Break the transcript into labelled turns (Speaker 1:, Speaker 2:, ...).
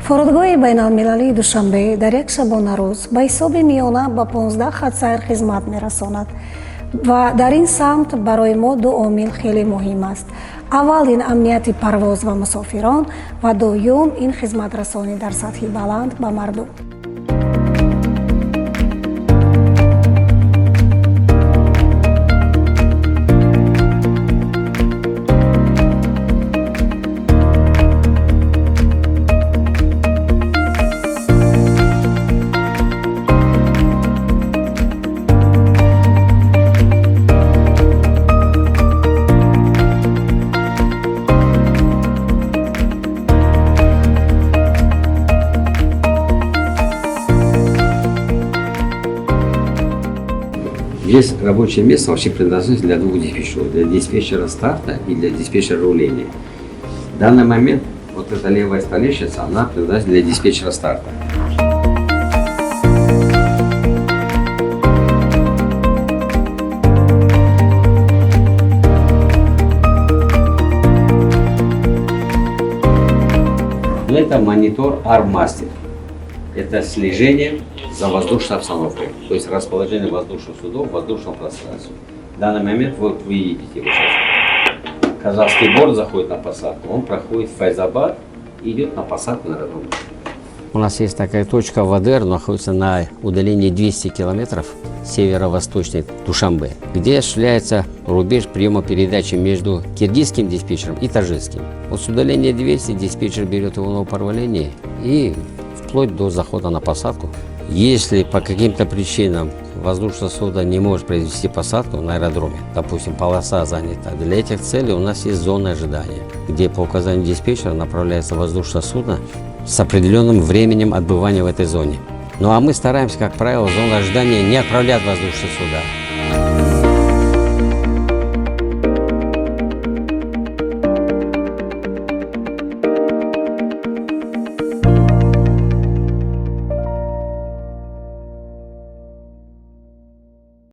Speaker 1: фурудгоҳи байналмилалии Душанбе дар як шабонарӯз ба ҳисоби миёна ба 15 хатсайр хизмат мерасонад ва дар ин самт барои мо ду омил хеле муҳим аст. аввал ин амнияти парвоз ва мусофирон ва дуюм ин хизматрасонӣ дар сатҳи баланд ба мардум.
Speaker 2: Здесь рабочее место вообще предназначено для двух диспетчеров, для диспетчера старта и для диспетчера руления. В данный момент вот эта левая столешница, она предназначена для диспетчера старта. Это монитор Armmaster. Это слежение за воздушной обстановкой, то есть расположение воздушных судов в воздушном пространстве. В данный момент вот вы видите, вот сейчас Казахский борт заходит на посадку, он проходит в Файзабад и идет на посадку на аэродром. У нас есть такая точка в АДР, находится на удалении 200 километров северо-восточной Душанбе, где осуществляется рубеж приема передачи между киргизским диспетчером и таджикским. Вот с удаления 200 диспетчер берет его на управление и вплоть до захода на посадку. Если по каким-то причинам воздушное судно не может произвести посадку на аэродроме, допустим, полоса занята, для этих целей у нас есть зона ожидания, где по указанию диспетчера направляется воздушное судно с определенным временем отбывания в этой зоне. Ну а мы стараемся, как правило, в зону ожидания не отправлять воздушные суда.